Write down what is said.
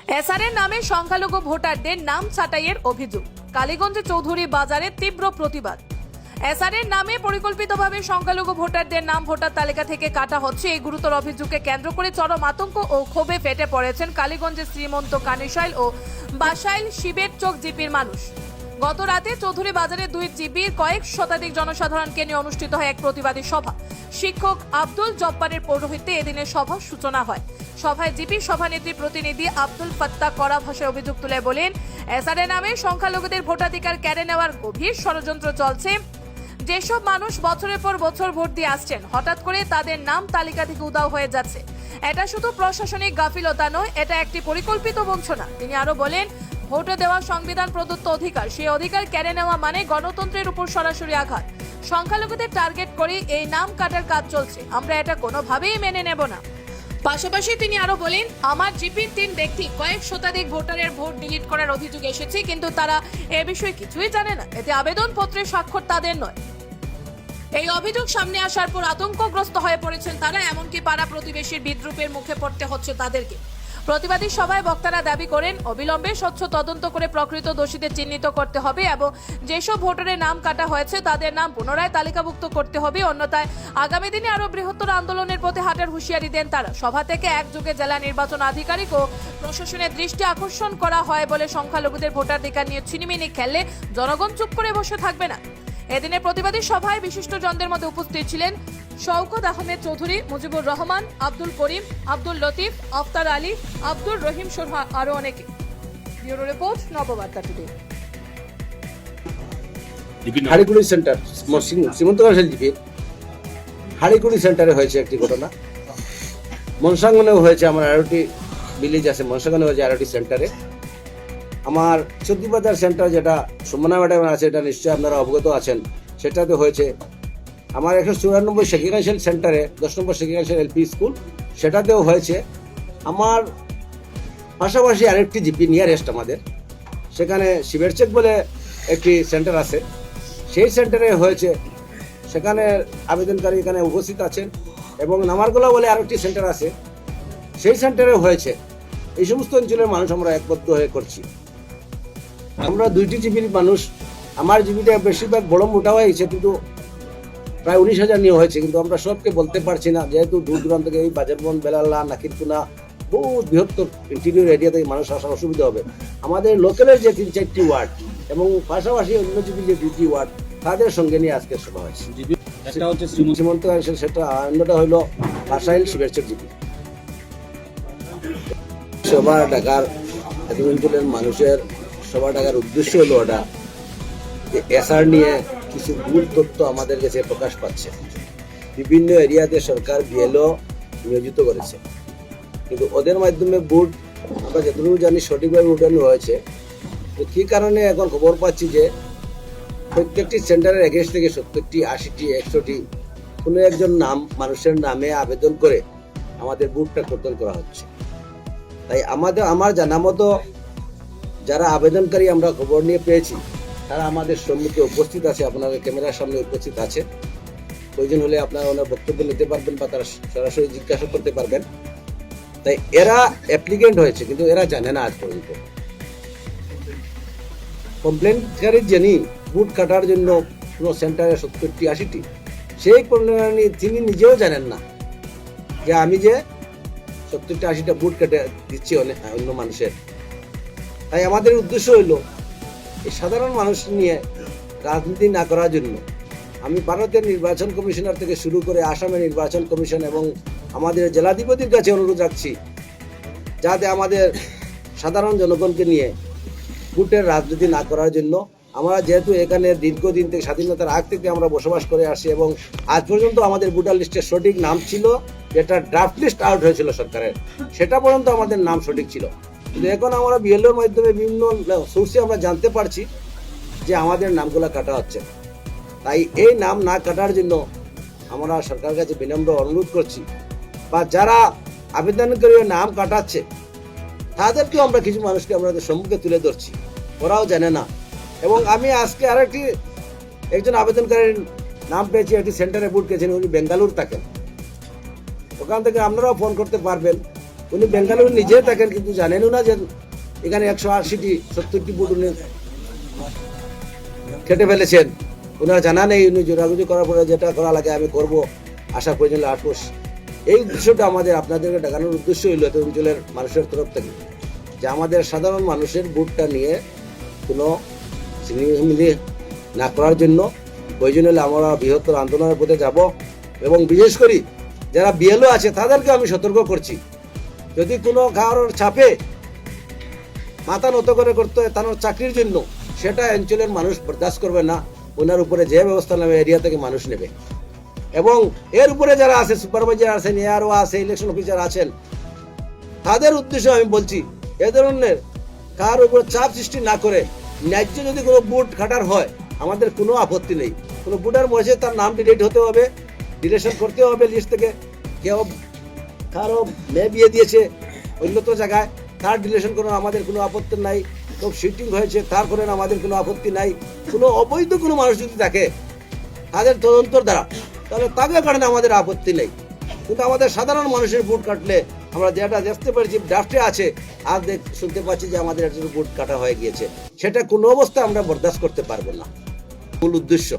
এসআরের নামে সংখ্যালঘু ভোটারদের নাম ছাঁটাইয়ের অভিযোগ। কালীগঞ্জে চৌধুরী বাজারে তীব্র প্রতিবাদ। এসআরের নামে পরিকল্পিতভাবে সংখ্যালঘু ভোটারদের নাম ভোটার তালিকা থেকে কাটা হচ্ছে। এই গুরুতর অভিযোগকে কেন্দ্র করে চরম আতঙ্ক ও ক্ষোভে ফেটে পড়েছেন কালীগঞ্জের শ্রীমন্ত কানিশাইল ও বাসাইল শিবের চোখ জিপির মানুষ। গত রাতে চৌধুরী বাজারে দুই জিপির কয়েক শতাধিক জনসাধারণকে নিয়ে অনুষ্ঠিত হয় এক প্রতিবাদী সভা। শিক্ষক আব্দুল জব্বারের পৌরোহিত্যে এদিনের সভার সূচনা হয়। সভায় জিপি সভানেত্রী প্রতিনিধি আব্দুল ফাত্তা কড়া ভাষায় অভিযোগ তুলে বলেন, এসআরের নামে সংখ্যালঘুদের ভোটাধিকার কেড়ে নেওয়ার গভীর ষড়যন্ত্র চলছে। যেসব মানুষ বছরের পর বছর ভোট দিয়ে আসছেন, হঠাৎ করে তাদের নাম তালিকা থেকে উধাও হয়ে যাচ্ছে। এটা শুধু প্রশাসনিক গাফিলতা নয়, এটা একটি পরিকল্পিত বঞ্চনা। তিনি আরো বলেন, ভোট দেওয়া সংবিধান প্রদত্ত অধিকার, সেই অধিকার কেড়ে নেওয়া মানে গণতন্ত্রের উপর সরাসরি আঘাত। সংখ্যালঘুদের টার্গেট করে এই নাম কাটার কাজ চলছে, আমরা এটা কোনোভাবেই মেনে নেব না। পাশাপাশি তিনি আরো বলেন, আমার জিপির 3 ব্যক্তি কয়েক শতাধিক ভোটারের ভোট ডিলিট করার অভিযোগ এসেছে, কিন্তু তারা এ বিষয়ে কিছুই জানে না। এতে আবেদনপত্রের স্বাক্ষর তাদের নয়। এই অভিযোগ সামনে আসার পর আতঙ্কগ্রস্ত হয়ে পড়েছেন তারা, এমনকি পাড়া প্রতিবেশীর বিদ্রুপের মুখে পড়তে হচ্ছে তাদেরকে। প্রতিবাদী সভায় বক্তারা দাবি করেন, অবিলম্বে স্বচ্ছ তদন্ত করে প্রকৃত দোষীদের চিহ্নিত করতে হবে এবং যেসব ভোটারের নাম কাটা হয়েছে তাদের নাম পুনরায় তালিকাভুক্ত করতে হবে। অন্যথায় আগামী দিনে আরো বৃহত্তর আন্দোলনের পথে হাঁটার হুঁশিয়ারি দেন তারা। সভা থেকে একযোগে জেলা নির্বাচন আধিকারিক ও প্রশাসনের দৃষ্টি আকর্ষণ করা হয় বলে, সংখ্যালঘুদের ভোটাধিকার নিয়ে ছিনিমিনি খেললে জনগণ চুপ করে বসে থাকবে না। এদিনের প্রতিবাদী সভায় বিশিষ্টজনদের মধ্যে উপস্থিত ছিলেন শওকত আহমেদ চৌধুরী, মুজিবুর রহমান, আব্দুল করিম, আব্দুল লতিফ, আফতার আলী, আব্দুর রহিম সহ আরো অনেকে। Bureau report, Nababarta today. হাড়িকুড়ি সেন্টার, শ্রীমন্ত কানিশাইল জিপি হাড়িকুড়ি সেন্টারে হয়েছে একটি ঘটনা। মনসাঙ্গনেও হয়েছে, আমার আরোটি ভিলেজ আছে, মনসাঙ্গনে হয়েছে আরোটি সেন্টারে। আমার চৌধুরীবাজার সেন্টার যেটা সুমনা ম্যাডাম আছে, এটা নিশ্চয়ই আপনারা অবগত আছেন, সেটাতে হয়েছে। আমার 194 শেখি কানিশাইল সেন্টারে 10 নম্বর শেখি কানিশাইল এলপি স্কুল, সেটাতেও হয়েছে। আমার পাশাপাশি আরেকটি জিপি নিয়ারেস্ট আমাদের, সেখানে শিবের চেক বলে একটি সেন্টার আছে, সেই সেন্টারে হয়েছে। সেখানে আবেদনকারী এখানে উপস্থিত আছেন এবং নামারগোলা বলে আরেকটি সেন্টার আছে, সেই সেন্টারে হয়েছে। এই সমস্ত অঞ্চলের মানুষ আমরা একবদ্ধ হয়ে করছি। আমরা 2টি জিপির মানুষ। আমার জিপিটা বেশিরভাগ বড় মোটা হয়েছে, কিন্তু প্রায় 19,000 নিয়ে হয়েছে, কিন্তু আমরা সবকে বলতে পারছি না, যেহেতু দূর দূরান্ত থেকে এই বাজারবন, বেলাল্লা, নাকিরকুনা, বহু বৃহত্তর ইন্টেরিয়র এরিয়া থেকে মানুষ আসার অসুবিধা হবে। আমাদের লোকালের যে 3-4টি ওয়ার্ড এবং পাশাপাশি অন্য জিপির যে 2টি ওয়ার্ড, তাদের সঙ্গে নিয়ে আজকে সভা হয়েছে। শ্রীমন্ত কানিশাইল, সেটা অন্যটা হইল বাসাইল শিবের চোখ জিপি। সভা ডাকার এত অঞ্চলের মানুষের সভা ডাকার উদ্দেশ্য হলো ওটা যে এসআর নিয়ে কিছু ভুল তথ্য আমাদের কাছে প্রকাশ পাচ্ছে। বিভিন্ন এরিয়াতে সরকার বিএলও নিয়োজিত করেছে, কিন্তু ওদের মাধ্যমে ভোট আমরা যতটুকু জানি সঠিকভাবে উঠানো হয়েছে। তো কী কারণে এখন খবর পাচ্ছি যে প্রত্যেকটি সেন্টারের 21 থেকে 70টি, 80টি, 100টি কোনো একজন মানুষের নামে আবেদন করে আমাদের ভোটটা কর্তন করা হচ্ছে। তাই আমার জানা মতো যারা আবেদনকারী আমরা খবর নিয়ে পেয়েছি, তারা আমাদের সম্মুখে উপস্থিত আছে, আপনাদের ক্যামেরার সামনে উপস্থিত আছে। প্রয়োজন হলে আপনারা ওনার বক্তব্য নিতে পারবেন বা তারা সরাসরি জিজ্ঞাসা করতে পারবেন। তাই এরা অ্যাপ্লিকেন্ট হয়েছে, কিন্তু এরা জানে না আজ পর্যন্ত। কমপ্লেনকারী যিনি বুট কাটার জন্য কোনো সেন্টারে 70টি, 80টি, সেই কমপ্লেনার তিনি নিজেও জানেন না যে আমি যে 70টা 80টা বুট কেটে দিচ্ছি অন্য মানুষের। তাই আমাদের উদ্দেশ্য হইল এই সাধারণ মানুষ নিয়ে রাজনীতি না করার জন্য আমি ভারতের নির্বাচন কমিশনার থেকে শুরু করে আসামের নির্বাচন কমিশন এবং আমাদের জেলাধিপতির কাছে অনুরোধ রাখছি, যাতে আমাদের সাধারণ জনগণকে নিয়ে ভোটের রাজনীতি না করার জন্য। আমরা যেহেতু এখানে দীর্ঘদিন থেকে, স্বাধীনতার আগ থেকে আমরা বসবাস করে আসছি এবং আজ পর্যন্ত আমাদের ভোটার লিস্টের সঠিক নাম ছিল, যেটা ড্রাফট লিস্ট আউট হয়েছিল সরকারের, সেটা পর্যন্ত আমাদের নাম সঠিক ছিল। কিন্তু এখন আমরা বিএলওর মাধ্যমে বিভিন্ন সোর্সে আমরা জানতে পারছি যে আমাদের নামগুলো কাটা হচ্ছে। তাই এই নাম না কাটার জন্য আমরা সরকারের কাছে বিনম্র অনুরোধ করছি, বা যারা আবেদনকারী নাম কাটাচ্ছে তাদেরকেও আমরা কিছু মানুষকে আমাদের সম্মুখে তুলে ধরছি, ওরাও জানে না। এবং আমি আজকে একজন আবেদনকারীর নাম পেয়েছি, একটি সেন্টারে ভোট গেছেন, উনি বেঙ্গালুরু থাকেন। ওখান থেকে আপনারাও ফোন করতে পারবেন উনি বেঙ্গালুরু নিজে থাকেন, কিন্তু জানেনও না যে এখানে 180টি 70টি বুট উনি কেটে ফেলেছেন। ওনার জানা নেই, উনি জোরাগুজি করার পরে যেটা করা লাগে আমি করব, আশা প্রয়োজন 8 মাস। এই উদ্দেশ্যটা আমাদের আপনাদেরকে দেখানোর উদ্দেশ্য হইল এত অঞ্চলের মানুষের তরফ থেকে যে আমাদের সাধারণ মানুষের বুটটা নিয়ে কোনো ছিনিমিনি না করার জন্য প্রয়োজন হলে আমরা বৃহত্তর আন্দোলনের পথে যাব। এবং বিশেষ করে যারা বিএলও আছে তাদেরকে আমি সতর্ক করছি, যদি কোনো কারোর চাপে মাথা নত করে করতে হয় তার চাকরির জন্য, সেটা অঞ্চলের মানুষ বরদাস্ত করবে না। ওনার উপরে যে ব্যবস্থা নেবে এরিয়া থেকে মানুষ নেবে। এবং এর উপরে যারা আছে, সুপারভাইজার আছেন, এআরও আছে, ইলেকশন অফিসার আছেন, তাদের উদ্দেশ্যে আমি বলছি এ ধরনের কার উপর চাপ সৃষ্টি না করে ন্যায্য যদি কোনো বুট কাটার হয় আমাদের কোনো আপত্তি নেই। কোনো বুটার মধ্যে তার নাম ডিলিট হতে হবে, ডিলেশন করতে হবে লিস্ট থেকে। কেউ কারো মেয়ে বিয়ে দিয়েছে অন্যত্র জায়গায়, তার ডিলেশন করার আমাদের কোনো আপত্তি নাই। খুব শিফটিং হয়েছে তার করেন আমাদের কোনো আপত্তি নাই। কোনো অবৈধ কোনো মানুষ যদি থাকে তাদের তদন্তর দ্বারা, তাহলে তাদের কারণে আমাদের আপত্তি নেই। কিন্তু আমাদের সাধারণ মানুষের বুট কাটলে আমরা যেটা দেখতে পাচ্ছি ড্রাফটে আছে, আজ শুনতে পাচ্ছি যে আমাদের একজন বুট কাটা হয়ে গিয়েছে, সেটা কোনো অবস্থায় আমরা বরদাস্ত করতে পারবো না। মূল উদ্দেশ্য